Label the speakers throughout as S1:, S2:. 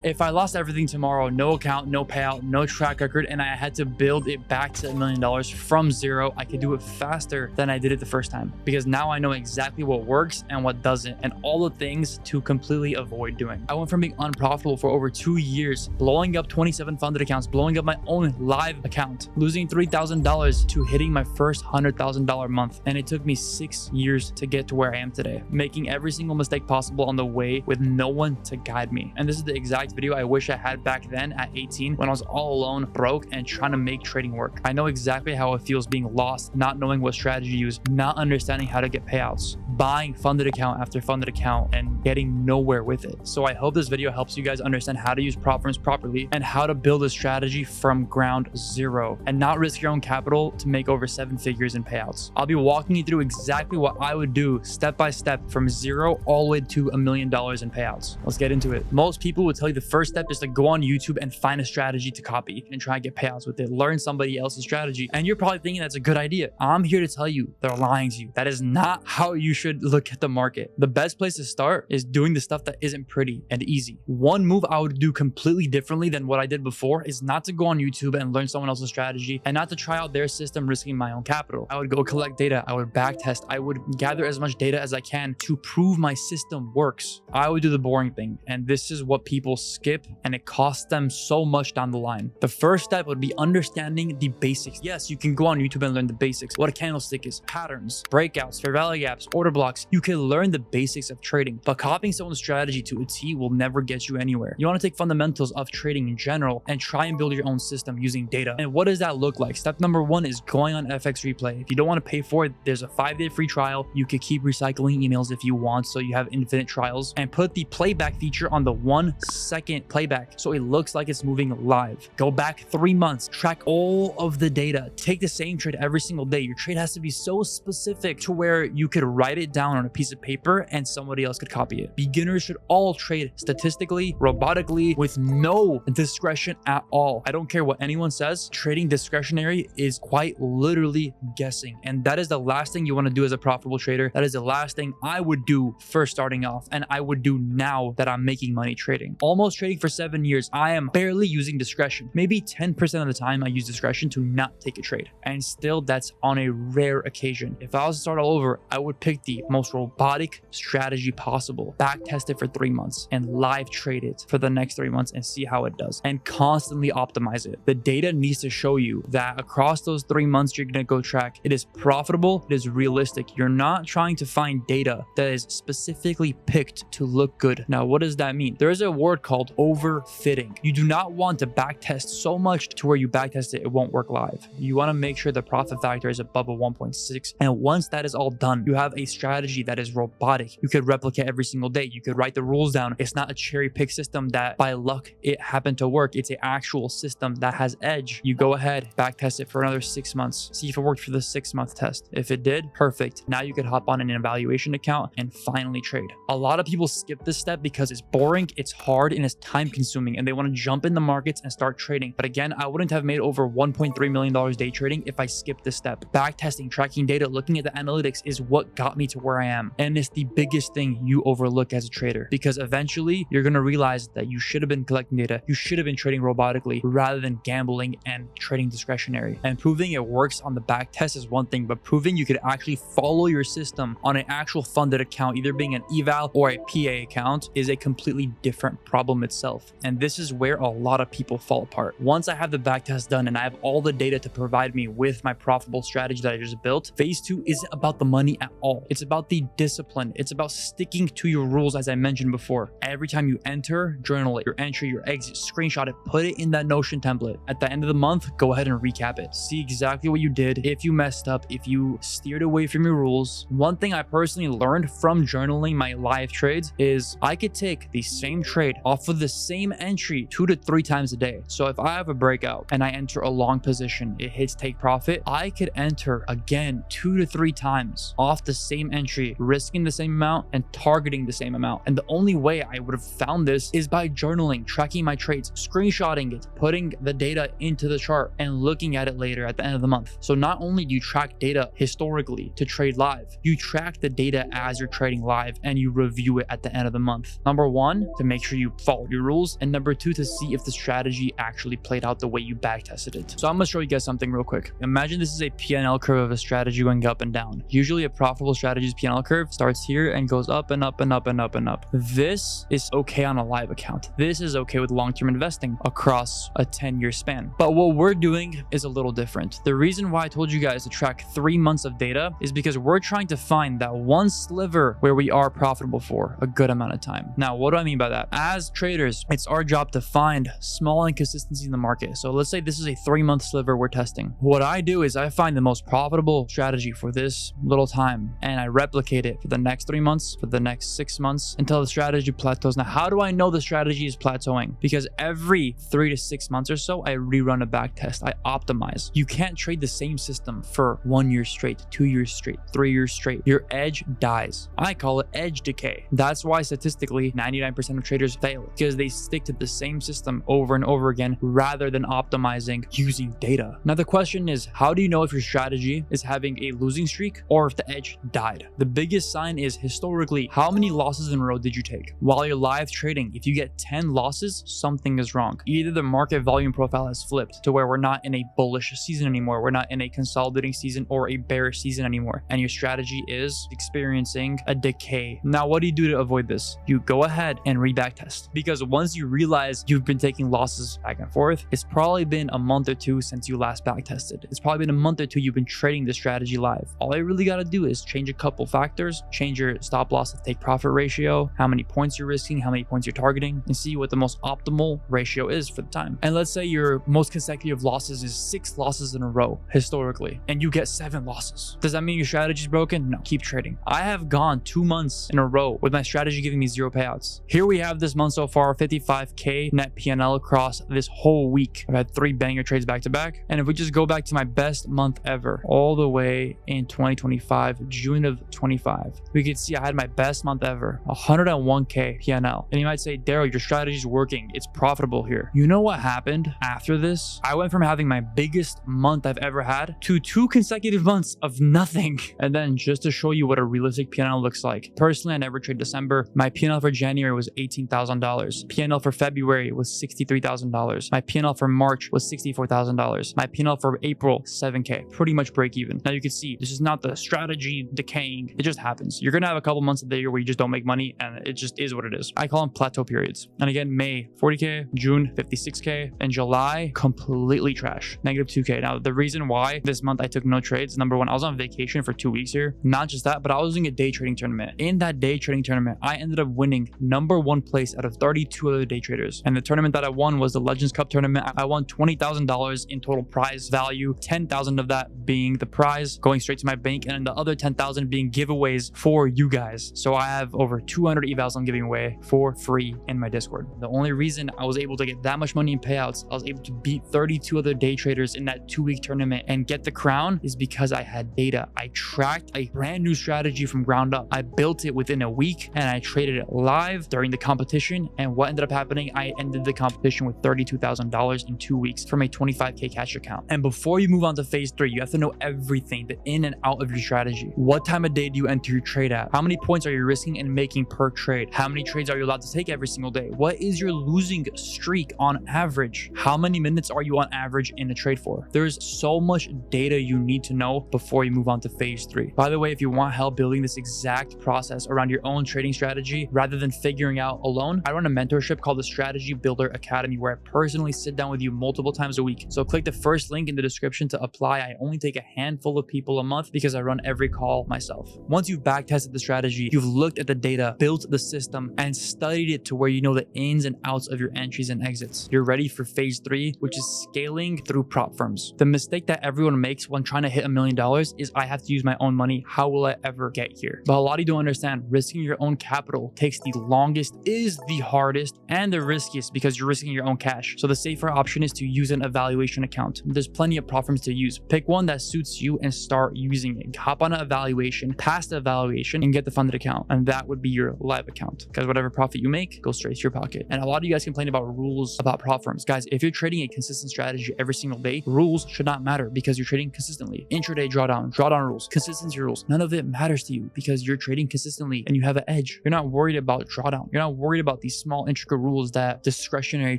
S1: If I lost everything tomorrow, no account, no payout, no track record, and I had to build it back to $1 million from zero, I could do it faster than I did it the first time, because now I know exactly what works and what doesn't, and all the things to completely avoid doing. I went from being unprofitable for over 2 years, blowing up 27 funded accounts, blowing up my own live account, losing $3,000 to hitting my first $100,000 month. And it took me 6 years to get to where I am today, making every single mistake possible on the way with no one to guide me. And this is the exact video I wish I had back then at 18, when I was all alone, broke, and trying to make trading work. I know exactly how it feels being lost, not knowing what strategy to use, not understanding how to get payouts, buying funded account after funded account, and getting nowhere with it. So I hope this video helps you guys understand how to use prop firms properly and how to build a strategy from ground zero and not risk your own capital to make over 7 figures in payouts. I'll be walking you through exactly what I would do step by step from zero all the way to $1 million in payouts. Let's get into it. Most people would tell you the first step is to go on YouTube and find a strategy to copy and try and get payouts with it. Learn somebody else's strategy. And you're probably thinking that's a good idea. I'm here to tell you they're lying to you. That is not how you should look at the market. The best place to start is doing the stuff that isn't pretty and easy. One move I would do completely differently than what I did before is not to go on YouTube and learn someone else's strategy and not to try out their system risking my own capital. I would go collect data. I would backtest. I would gather as much data as I can to prove my system works. I would do the boring thing. And this is what people skip, and it costs them so much down the line. The first step would be understanding the basics. Yes, you can go on YouTube and learn the basics. What a candlestick is, patterns, breakouts, fair value gaps, order blocks. You can learn the basics of trading, but copying someone's strategy to a T will never get you anywhere. You want to take fundamentals of trading in general and try and build your own system using data. And what does that look like? Step number 1 is going on FX Replay. If you don't want to pay for it, there's a 5-day free trial. You could keep recycling emails if you want, so you have infinite trials, and put the playback feature on the 1-second playback so it looks like it's moving live. Go back 3 months, track all of the data, take the same trade every single day. Your trade has to be so specific to where you could write it down on a piece of paper and somebody else could copy it. Beginners should all trade statistically, robotically, with no discretion at all. I don't care what anyone says. Trading discretionary is quite literally guessing, and that is the last thing you want to do as a profitable trader. That is the last thing I would do first starting off, and I would do now that I'm making money trading. Almost trading for 7 years, I am barely using discretion. Maybe 10% of the time I use discretion to not take a trade, and still that's on a rare occasion. If I was to start all over, I would pick the most robotic strategy possible, back test it for 3 months, and live trade it for the next 3 months and see how it does, and constantly optimize it. The data needs to show you that across those 3 months you're gonna go track, it is profitable, it is realistic. You're not trying to find data that is specifically picked to look good. Now, what does that mean? There is a word called overfitting. You do not want to backtest so much to where you backtest it won't work live. You want to make sure the profit factor is above a 1.6. And once that is all done, you have a strategy that is robotic. You could replicate every single day. You could write the rules down. It's not a cherry pick system that by luck it happened to work. It's an actual system that has edge. You go ahead, backtest it for another 6 months. See if it worked for the 6-month test. If it did, perfect. Now you could hop on an evaluation account and finally trade. A lot of people skip this step because it's boring, it's hard, and it's time consuming, and they want to jump in the markets and start trading. But again, I wouldn't have made over $1.3 million day trading if I skipped this step. Backtesting, tracking data, looking at the analytics is what got me to where I am. And it's the biggest thing you overlook as a trader, because eventually you're going to realize that you should have been collecting data. You should have been trading robotically rather than gambling and trading discretionary. And proving it works on the back test is one thing, but proving you could actually follow your system on an actual funded account, either being an eval or a PA account, is a completely different problem itself. And this is where a lot of people fall apart. Once I have the backtest done and I have all the data to provide me with my profitable strategy that I just built, phase 2 isn't about the money at all. It's about the discipline. It's about sticking to your rules, as I mentioned before. Every time you enter, journal it, your entry, your exit, screenshot it, put it in that Notion template. At the end of the month, go ahead and recap it. See exactly what you did, if you messed up, if you steered away from your rules. One thing I personally learned from journaling my live trades is I could take the same trade off of the same entry 2 to 3 times a day. So if I have a breakout and I enter a long position, it hits take profit, I could enter again 2 to 3 times off the same same entry, risking the same amount, and targeting the same amount. And the only way I would have found this is by journaling, tracking my trades, screenshotting it, putting the data into the chart, and looking at it later at the end of the month. So not only do you track data historically to trade live, you track the data as you're trading live and you review it at the end of the month. Number one, to make sure you follow your rules, and number two, to see if the strategy actually played out the way you back tested it. So I'm gonna show you guys something real quick. Imagine this is a P&L curve of a strategy going up and down. Usually a profitable strategy's P&L curve starts here and goes up and up and up and up and up. This is okay on a live account. This is okay with long-term investing across a 10-year span. But what we're doing is a little different. The reason why I told you guys to track 3 months of data is because we're trying to find that one sliver where we are profitable for a good amount of time. Now, what do I mean by that? As traders, it's our job to find small inconsistencies in the market. So let's say this is a 3-month sliver we're testing. What I do is I find the most profitable strategy for this little time and I replicate it for the next 3 months, for the next 6 months until the strategy plateaus. Now, how do I know the strategy is plateauing? Because every 3 to 6 months or so, I rerun a back test. I optimize. You can't trade the same system for 1 year straight, 2 years straight, 3 years straight. Your edge dies. I call it edge decay. That's why statistically 99% of traders fail, because they stick to the same system over and over again rather than optimizing using data. Now the question is, how do you know if your strategy is having a losing streak or if the edge died? The biggest sign is historically, how many losses in a row did you take? While you're live trading, if you get 10 losses, something is wrong. Either the market volume profile has flipped to where we're not in a bullish season anymore, we're not in a consolidating season or a bearish season anymore, and your strategy is experiencing a decay. Now, what do you do to avoid this? You go ahead and reback test, because once you realize you've been taking losses back and forth, it's probably been a month or two since you last back tested. It's probably been a month or two you've been trading the strategy live. All you really got to do is change a couple factors, change your stop loss to take profit ratio, how many points you're risking, how many points you're targeting, and see what the most optimal ratio is for the time. And let's say your most consecutive losses is 6 losses in a row historically, and you get 7 losses. Does that mean your strategy is broken? No, keep trading. I have gone 2 months in a row with my strategy giving me 0 payouts. Here we have this month so far, 55K net P&L across this whole week. I've had 3 banger trades back to back. And if we just go back to my best month ever, all the way in 2025, June of 25, we could see I had my best month ever, 101K P&L. And you might say, Dero, your strategy is working. It's profitable here. You know what happened after this? I went from having my biggest month I've ever had to 2 consecutive months of nothing. And then just to show you what a realistic P&L looks like. Personally, I never trade December. My P&L for January was $18,000. P&L for February was $63,000. My P&L for March was $64,000. My P&L for April, 7K. Pretty much break even. Now you can see this is not the strategy decaying. It just happens. You're going to have a couple months of the year where you just don't make money, and it just is what it is. I call them plateau periods. And again, May, 40K, June, 56K, and July, completely trash, negative 2K. Now, the reason why this month I took no trades, number one, I was on vacation for 2 weeks here. Not just that, but I was doing a day trading tournament. In that day trading tournament, I ended up winning #1 place out of 32 other day traders. And the tournament that I won was the Legends Cup tournament. I won $20,000 in total prize value, 10,000 of that being the prize going straight to my bank, and then the other 10,000 being giveaways for you guys. So I have over 200 evals I'm giving away for free in my Discord. The only reason I was able to get that much money in payouts, I was able to beat 32 other day traders in that 2-week tournament and get the crown, is because I had data. I tracked a brand new strategy from ground up. I built it within a week and I traded it live during the competition. And what ended up happening, I ended the competition with $32,000 in 2 weeks from a 25K cash account. And before you move on to phase 3, you have to know everything, the in and out of your strategy. What time of day do you enter your trade at? How many points are you risking and making per trade? How many trades are you allowed to take every single day? What is your losing streak on average? How many minutes are you on average in a trade for? There's so much data you need to know before you move on to phase 3. By the way, if you want help building this exact process around your own trading strategy rather than figuring out alone, I run a mentorship called the Strategy Builder Academy, where I personally sit down with you multiple times a week. So click the first link in the description to apply. I only take a handful of people a month because I run every call myself. Once you've back tested the strategy, you've looked at the data, built the system, and studied it to where you know the ins and outs of your entries and exits. You're ready for phase 3, which is scaling through prop firms. The mistake that everyone makes when trying to hit $1 million is, I have to use my own money. How will I ever get here? But a lot of you don't understand, risking your own capital takes the longest, is the hardest, and the riskiest because you're risking your own cash. So the safer option is to use an evaluation account. There's plenty of prop firms to use. Pick one that suits you and start using it. Hop on an evaluation evaluation, pass the evaluation, and get the funded account. And that would be your live account, because whatever profit you make goes straight to your pocket. And a lot of you guys complain about rules about prop firms. Guys, if you're trading a consistent strategy every single day, rules should not matter because you're trading consistently. Intraday drawdown rules, consistency rules, none of it matters to you because you're trading consistently and you have an edge. You're not worried about drawdown. You're not worried about these small intricate rules that discretionary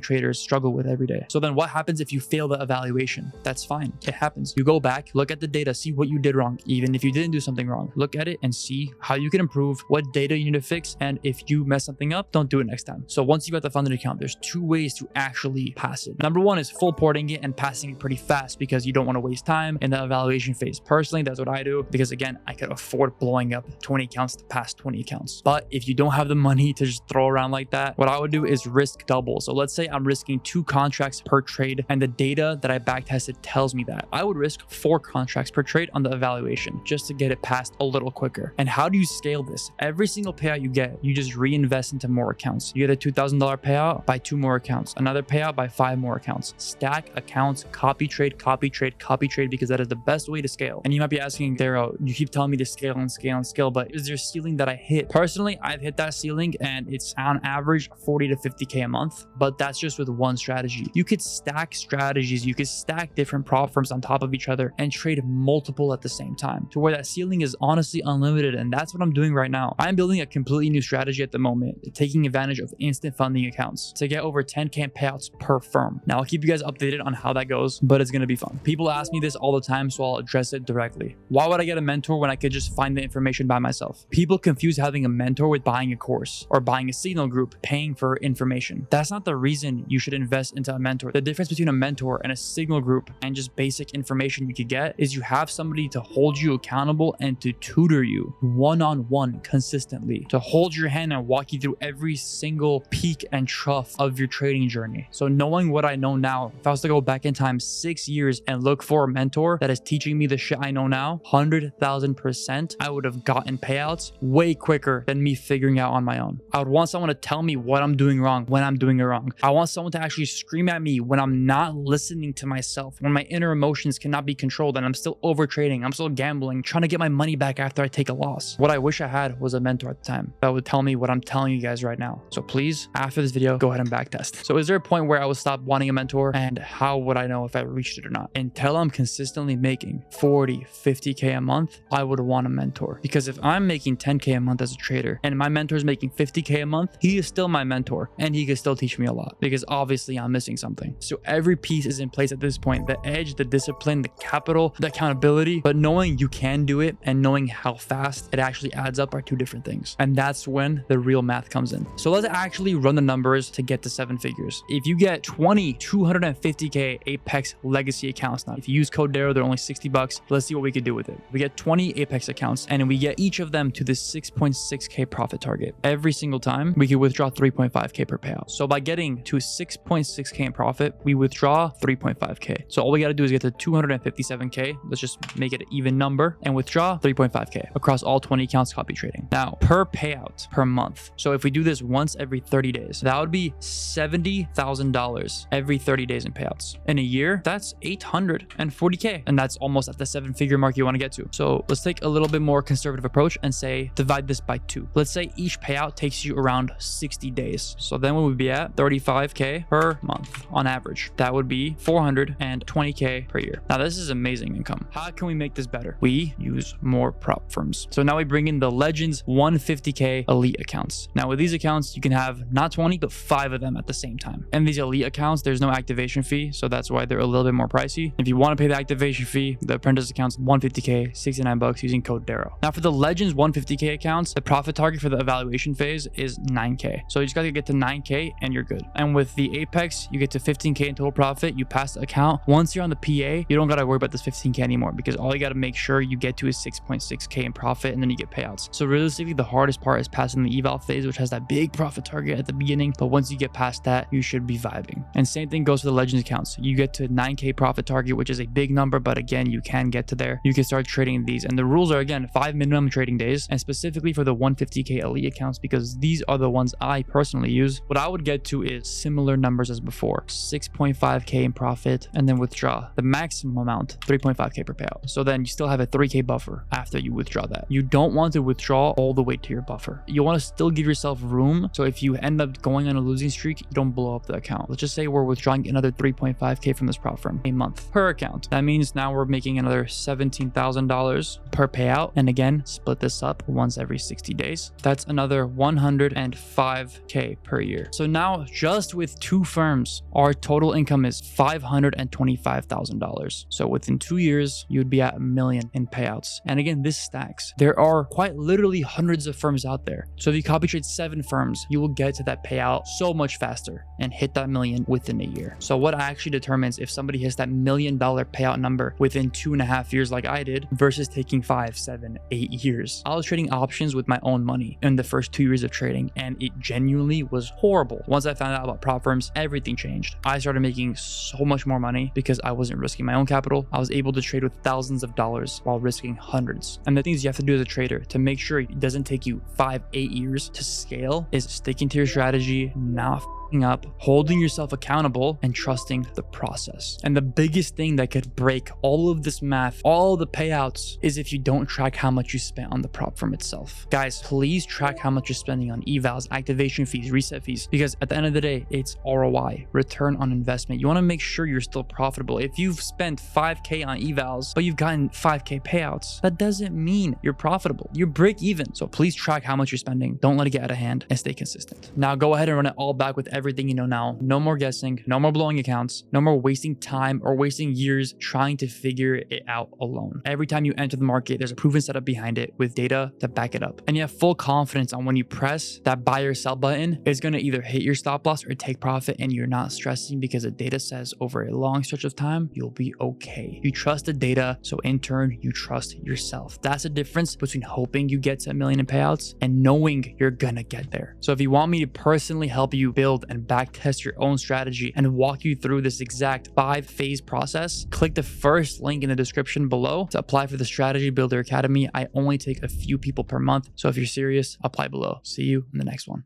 S1: traders struggle with every day. So then what happens if you fail the evaluation? That's fine. It happens. You go back, look at the data, see what you did wrong. Even if you didn't do something wrong, look at it and see how you can improve, what data you need to fix, and if you mess something up, don't do it next time. So once you got the funded account, there's two ways to actually pass it. Number one is full porting it and passing it pretty fast because you don't want to waste time in the evaluation phase. Personally, that's what I do because again, I could afford blowing up 20 accounts to pass 20 accounts. But if you don't have the money to just throw around like that, what I would do is risk double. So let's say I'm risking 2 contracts per trade and the data that I backtested tells me that. I would risk 4 contracts per trade on the evaluation just to get it passed a little quicker. And how do you scale this? Every single payout you get, you just reinvest into more accounts. You get a $2,000 payout, buy 2 more accounts. Another payout, buy 5 more accounts. Stack accounts, copy trade, because that is the best way to scale. And you might be asking, Dero, you keep telling me to scale and scale and scale, but is there a ceiling that I hit? Personally, I've hit that ceiling and it's on average 40 to 50K a month, but that's just with one strategy. You could stack strategies, you could stack different prop firms on top of each other and trade multiple at the same time to where that ceiling is honestly unlimited. And that's what I'm doing right now. I'm building a completely new strategy at the moment, taking advantage of instant funding accounts to get over 10K in payouts per firm. Now I'll keep you guys updated on how that goes, but it's going to be fun. People ask me this all the time, so I'll address it directly. Why would I get a mentor when I could just find the information by myself? People confuse having a mentor with buying a course or buying a signal group, paying for information. That's not the reason you should invest into a mentor. The difference between a mentor and a signal group and just basic information you could get is you have somebody to hold you accountable and to tutor you one-on-one consistently, to hold your hand and walk you through every single peak and trough of your trading journey. So knowing what I know now, if I was to go back in time 6 years and look for a mentor that is teaching me the shit I know now, 100,000%, I would have gotten payouts way quicker than me figuring out on my own. I would want someone to tell me what I'm doing wrong when I'm doing it wrong. I want someone to actually scream at me when I'm not listening to myself, when my inner emotions cannot be controlled and I'm still over trading, I'm still gambling, trying to get my money back after I take a loss. What I wish I had was a mentor at the time that would tell me what I'm telling you guys right now. So please, after this video, go ahead and backtest. So is there a point where I would stop wanting a mentor, and how would I know if I reached it or not? Until I'm consistently making 40, 50K a month, I would want a mentor. Because if I'm making 10K a month as a trader and my mentor is making 50K a month, he is still my mentor and he can still teach me a lot because obviously I'm missing something. So every piece is in place at this point: the edge, the discipline, the capital, the accountability. But knowing you can do it and knowing how fast it actually adds up are two different things. And that's when the real math comes in. So let's actually run the numbers to get to 7 figures. If you get 20 250K Apex legacy accounts, now if you use code Dero, they're only $60. Let's see what we could do with it. We get 20 Apex accounts and we get each of them to the 6.6K profit target. Every single time we could withdraw 3.5K per payout. So by getting to 6.6K in profit, we withdraw 3.5K. So all we got to do is get to 257K. Let's just make it an even number and withdraw 3.5K across all 20 accounts copy trading. Now per payout per month. So if we do this once every 30 days, that would be $70,000 every 30 days in payouts. In a year, that's 840K. And that's almost at the 7-figure mark you want to get to. So let's take a little bit more conservative approach and say divide this by 2. Let's say each payout takes you around 60 days. So then we would be at 35K per month on average. That would be 420K per year. Now this is amazing income. How can we make this better? We use more prop firms. So now we bring in the Legends 150K elite accounts. Now with these accounts, you can have not 20, but 5 of them at the same time. And these elite accounts, there's no activation fee. So that's why they're a little bit more pricey. If you want to pay the activation fee, the apprentice accounts 150K, $69 using code Dero. Now for the Legends 150K accounts, the profit target for the evaluation phase is 9K. So you just got to get to 9K and you're good. And with the Apex, you get to 15K in total profit. You pass the account. Once you're on the PA, you don't got to worry about this 15K anymore because all you got to make sure you get to is 6.6K in profit and then you get payouts. So realistically, the hardest part is passing the eval phase, which has that big profit target at the beginning. But once you get past that, you should be vibing. And same thing goes for the Legends accounts. You get to 9K profit target, which is a big number, but again, you can get to there. You can start trading these. And the rules are, again, 5 minimum trading days, and specifically for the 150K elite accounts, because these are the ones I personally use. What I would get to is similar numbers as before, 6.5K in profit, and then withdraw the maximum amount, 3.5K per payout. So then you still have a 3K buffer after you withdraw that. You don't want to withdraw all the way to your buffer. You want to still give yourself room. So if you end up going on a losing streak, you don't blow up the account. Let's just say we're withdrawing another 3.5K from this prop firm a month per account. That means now we're making another $17,000 per payout. And again, split this up once every 60 days. That's another 105K per year. So now just with 2 firms, our total income is $525,000. So within 2 years, you'd be at $1 million in payouts. And again, this stacks. There are quite literally hundreds of firms out there. So if you copy trade 7 firms, you will get to that payout so much faster and hit that $1 million within a year. So what actually determines if somebody hits that $1 million payout number within 2.5 years like I did versus taking 5, 7, 8 years. I was trading options with my own money in the first 2 years of trading, and it genuinely was horrible. Once I found out about prop firms, everything changed. I started making so much more money because I wasn't risking my own capital. I was able to trade with thousands of dollars while risking hundreds. And the things you have to do as a trader to make sure it doesn't take you 5, 8 years to scale is sticking to your strategy, not up, holding yourself accountable, and trusting the process. And the biggest thing that could break all of this math, all the payouts, is if you don't track how much you spent on the prop firm itself. Guys, please track how much you're spending on evals, activation fees, reset fees, because at the end of the day, it's ROI, return on investment. You want to make sure you're still profitable. If you've spent 5K on evals, but you've gotten 5K payouts, that doesn't mean you're profitable. You're break even. So please track how much you're spending. Don't let it get out of hand and stay consistent. Now go ahead and run it all back with everything you know now. No more guessing, no more blowing accounts, no more wasting time or wasting years trying to figure it out alone. Every time you enter the market, there's a proven setup behind it with data to back it up. And you have full confidence on when you press that buy or sell button, it's going to either hit your stop loss or take profit, and you're not stressing because the data says over a long stretch of time, you'll be okay. You trust the data, so in turn, you trust yourself. That's the difference between hoping you get to $1 million in payouts and knowing you're gonna get there. So if you want me to personally help you build and back test your own strategy and walk you through this exact 5-phase process, click the first link in the description below to apply for the Strategy Builder Academy. I only take a few people per month. So if you're serious, apply below. See you in the next one.